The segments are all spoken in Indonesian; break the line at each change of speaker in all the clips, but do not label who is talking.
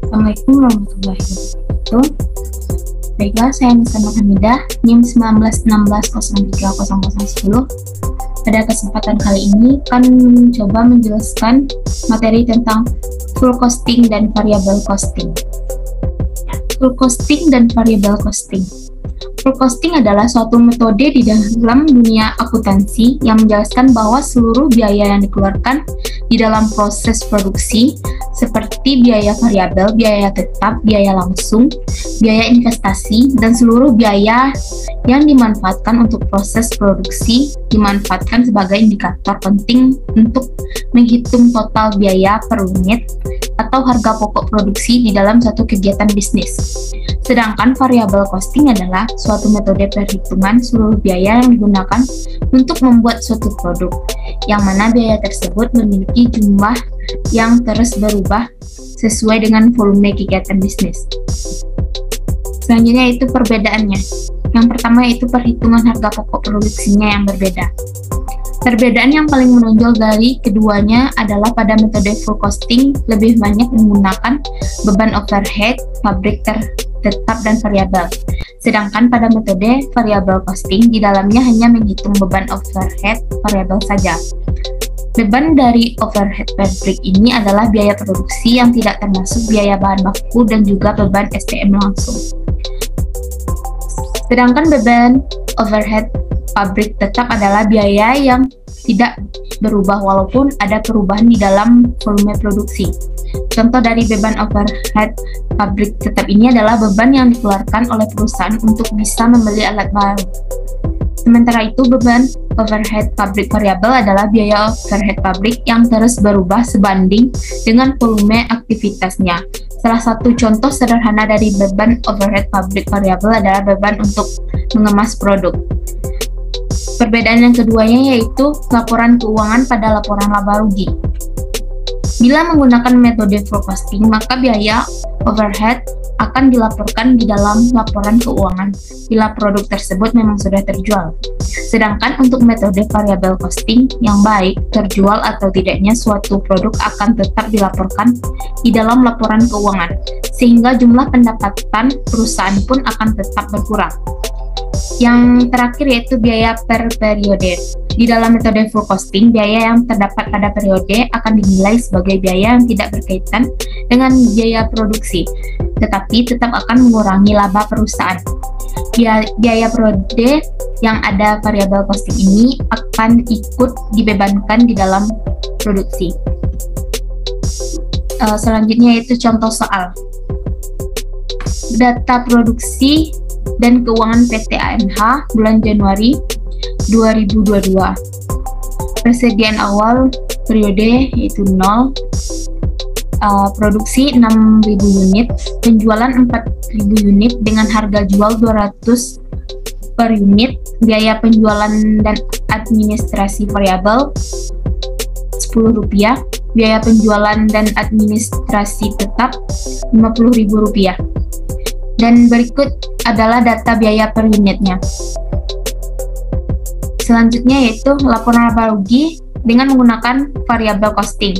Assalamualaikum warahmatullahi wabarakatuh. Baiklah, saya Nisa Hamidah, NIM 1916030010. Pada kesempatan kali ini akan mencoba menjelaskan materi tentang full costing dan variable costing. Full costing dan variable costing. Full costing adalah suatu metode di dalam dunia akuntansi yang menjelaskan bahwa seluruh biaya yang dikeluarkan di dalam proses produksi seperti biaya variabel, biaya tetap, biaya langsung, biaya investasi, dan seluruh biaya yang dimanfaatkan untuk proses produksi dimanfaatkan sebagai indikator penting untuk menghitung total biaya per unit atau harga pokok produksi di dalam suatu kegiatan bisnis. Sedangkan variable costing adalah suatu metode perhitungan seluruh biaya yang digunakan untuk membuat suatu produk, yang mana biaya tersebut memiliki jumlah yang terus berubah sesuai dengan volume kegiatan bisnis. Selanjutnya itu perbedaannya. Yang pertama itu perhitungan harga pokok produksinya yang berbeda. Perbedaan yang paling menonjol dari keduanya adalah pada metode full costing lebih banyak menggunakan beban overhead, pabrik tetap dan variabel. Sedangkan pada metode variable costing di dalamnya hanya menghitung beban overhead variabel saja. Beban dari overhead pabrik ini adalah biaya produksi yang tidak termasuk biaya bahan baku dan juga beban SDM langsung. Sedangkan beban overhead pabrik tetap adalah biaya yang tidak berubah walaupun ada perubahan di dalam volume produksi. Contoh dari beban overhead pabrik tetap ini adalah beban yang dikeluarkan oleh perusahaan untuk bisa membeli alat baru. Sementara itu, beban overhead pabrik variabel adalah biaya overhead pabrik yang terus berubah sebanding dengan volume aktivitasnya. Salah satu contoh sederhana dari beban overhead pabrik variabel adalah beban untuk mengemas produk. Perbedaan yang keduanya yaitu laporan keuangan pada laporan laba rugi. Bila menggunakan metode full costing, maka biaya overhead akan dilaporkan di dalam laporan keuangan bila produk tersebut memang sudah terjual. Sedangkan untuk metode variable costing yang baik, terjual atau tidaknya suatu produk akan tetap dilaporkan di dalam laporan keuangan, sehingga jumlah pendapatan perusahaan pun akan tetap berkurang. Yang terakhir yaitu biaya per periode. Di dalam metode full costing, biaya yang terdapat pada periode akan dinilai sebagai biaya yang tidak berkaitan dengan biaya produksi, tetapi tetap akan mengurangi laba perusahaan. Biaya periode yang ada variable costing ini akan ikut dibebankan di dalam produksi. Selanjutnya yaitu contoh soal. Data produksi dan keuangan PT ANH bulan Januari 2022. Persediaan awal periode yaitu 0, produksi 6.000 unit, penjualan 4.000 unit dengan harga jual 200 per unit, biaya penjualan dan administrasi variabel Rp10, biaya penjualan dan administrasi tetap Rp50.000. Dan berikut adalah data biaya per unitnya. Selanjutnya yaitu laporan laba rugi dengan menggunakan variable costing.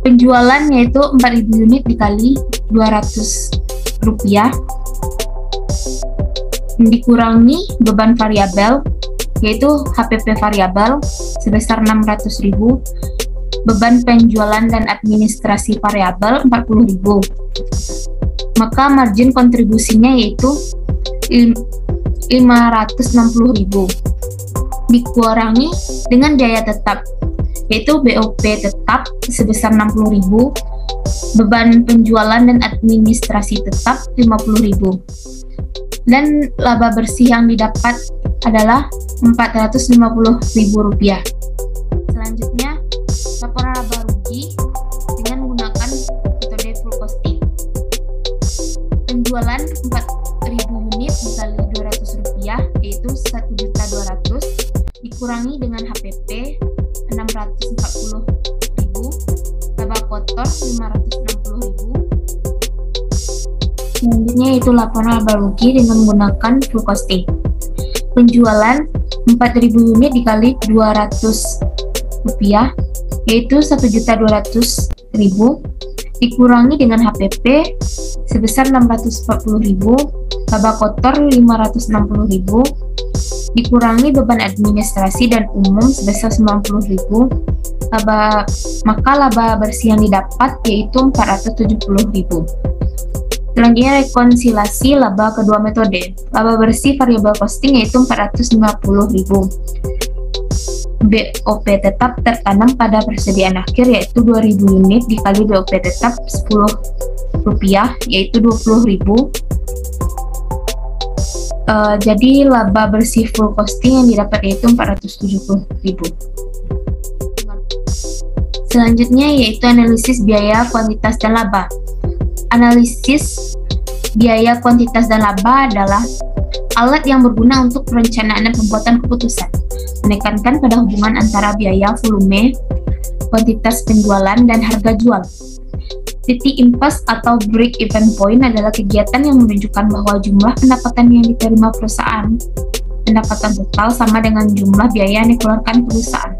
Penjualan yaitu 4.000 unit dikali Rp200 dikurangi beban variabel yaitu HPP variabel sebesar 600.000, beban penjualan dan administrasi variabel 40.000. Maka margin kontribusinya yaitu 560.000 dikurangi dengan biaya tetap yaitu BOP tetap sebesar 60.000, beban penjualan dan administrasi tetap 50.000, dan laba bersih yang didapat adalah Rp450.000. Selanjutnya laporan laba rugi dengan menggunakan metode full costing. Penjualan 4.000 unit dikali Rp200 yaitu Rp1.200.000 dikurangi dengan HPP 640.000, laba kotor 560.000. Selanjutnya yaitu laporan laba rugi dengan menggunakan full costing. Penjualan 4.000 unit dikali Rp200 yaitu Rp1.200.000, dikurangi dengan HPP sebesar 640.000, laba kotor 560.000, dikurangi beban administrasi dan umum sebesar 90.000, maka laba bersih yang didapat yaitu 470.000. Selanjutnya rekonsiliasi laba kedua metode. Laba bersih variable costing yaitu 450.000. BOP tetap tertanam pada persediaan akhir yaitu 2000 unit dikali BOP tetap Rp10 yaitu 20.000. Jadi laba bersih full costing yang didapat yaitu 470.000. Selanjutnya yaitu analisis biaya, kuantitas, dan laba. Analisis biaya, kuantitas, dan laba adalah alat yang berguna untuk perencanaan dan pembuatan keputusan, menekankan pada hubungan antara biaya, volume, kuantitas penjualan, dan harga jual. Titik impas atau break-even point adalah kegiatan yang menunjukkan bahwa jumlah pendapatan yang diterima perusahaan, pendapatan total sama dengan jumlah biaya yang dikeluarkan perusahaan.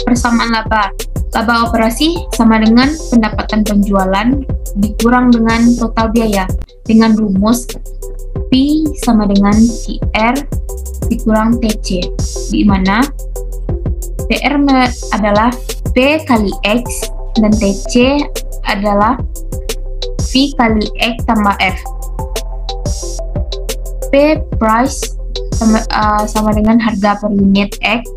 Persamaan laba. Laba operasi sama dengan pendapatan penjualan dikurang dengan total biaya dengan rumus P sama dengan TR dikurang TC, di mana TR adalah P kali X dan TC adalah V kali X tambah F. P price sama dengan harga per unit X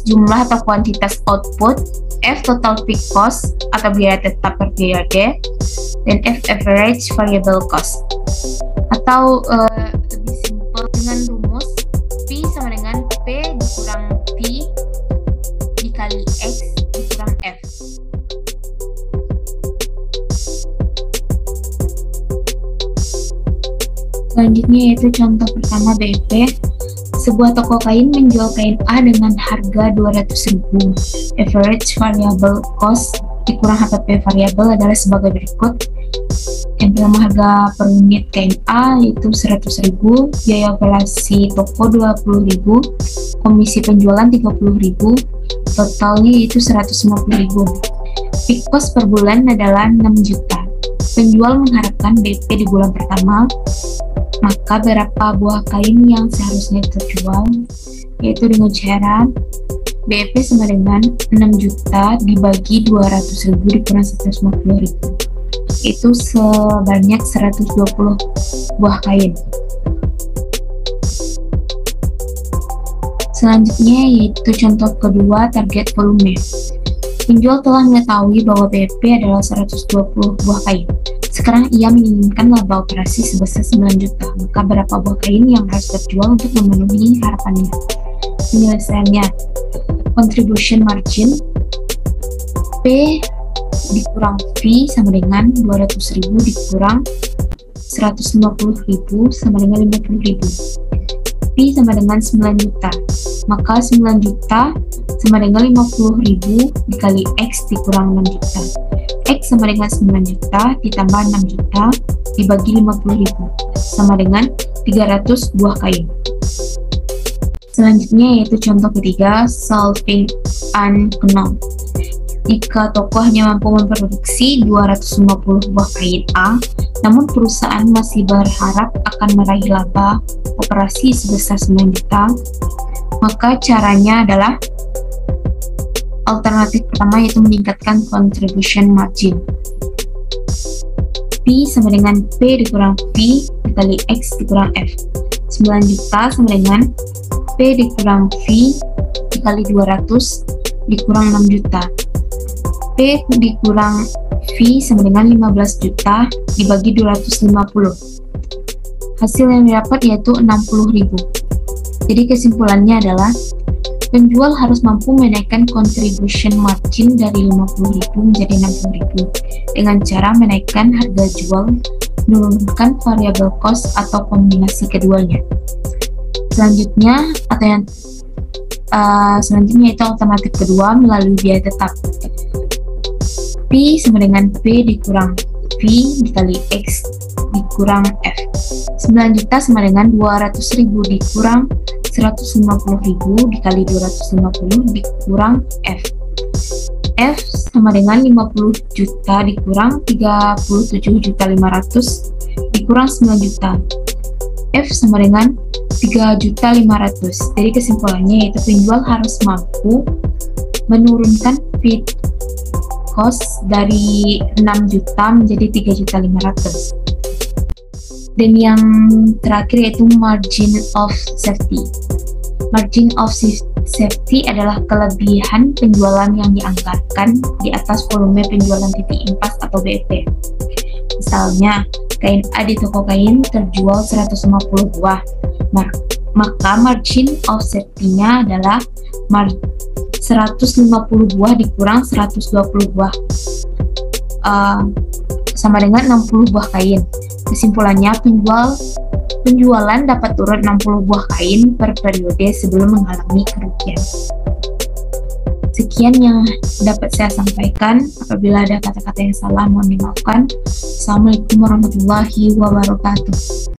jumlah atau kuantitas output, F total fixed cost atau biaya tetap per periode, dan F average variable cost. Atau lebih simpel dengan rumus P sama dengan P dikurang V dikali X dikurang F. Selanjutnya yaitu contoh pertama BEP. Sebuah toko kain menjual kain A dengan harga 200.000. Average variable cost dikurang HPP variable adalah sebagai berikut. Yang pertama, harga per unit kain A yaitu 100.000, biaya operasi toko 20.000, komisi penjualan 30.000, totalnya yaitu 150.000. Fixed cost per bulan adalah 6 juta. Penjual mengharapkan BP di bulan pertama. Maka berapa buah kain yang seharusnya terjual, yaitu dengan cara BEP sama dengan 6 juta dibagi 200.000 dikurang 150.000, itu sebanyak 120 buah kain. Selanjutnya yaitu contoh kedua, target volume. Penjual telah mengetahui bahwa BEP adalah 120 buah kain. Sekarang ia menginginkan laba operasi sebesar 9 juta, maka berapa buah kain yang harus terjual untuk memenuhi harapannya? Penyelesaiannya, contribution margin P dikurang V sama dengan 200.000 dikurang 150.000 sama dengan 50.000. P sama dengan 9 juta, maka 9 juta sama dengan 50.000 dikali X dikurang 6 juta. X sama dengan 9 juta ditambah 6 juta dibagi 50.000 sama dengan 300 buah kain. Selanjutnya yaitu contoh ketiga, solving unknown. Jika toko hanya mampu memproduksi 250 buah kain A, namun perusahaan masih berharap akan meraih laba operasi sebesar 9 juta, maka caranya adalah alternatif pertama yaitu meningkatkan contribution margin. P sama dengan P dikurang V dikali X dikurang F. 9 juta sama dengan P dikurang V dikali 200 dikurang 6 juta. P dikurang V sama dengan 15 juta dibagi 250. Hasil yang didapat yaitu 60.000. Jadi kesimpulannya adalah penjual harus mampu menaikkan contribution margin dari 50.000 menjadi 60.000 dengan cara menaikkan harga jual, menurunkan variable cost atau kombinasi keduanya. Selanjutnya itu alternatif kedua melalui biaya tetap. P sama dengan P dikurang V dikali X dikurang F. 9 juta sama dengan 200.000 dikurang 150.000 dikali 250 dikurang F. F sama dengan 50 juta dikurang 37.500 dikurang 9 juta. F sama dengan 3.500. Jadi kesimpulannya yaitu penjual harus mampu menurunkan feed cost dari 6 juta menjadi 3.500. Dan yang terakhir yaitu margin of safety. Margin of safety adalah kelebihan penjualan yang dianggarkan di atas volume penjualan titik impas atau BEP. Misalnya, kain A di toko kain terjual 150 buah, maka margin of safety-nya adalah 150 buah dikurang 120 buah, sama dengan 60 buah kain. Kesimpulannya, penjualan dapat turun 60 buah kain per periode sebelum mengalami kerugian. Sekian yang dapat saya sampaikan. Apabila ada kata-kata yang salah, mohon dimaafkan. Assalamualaikum warahmatullahi wabarakatuh.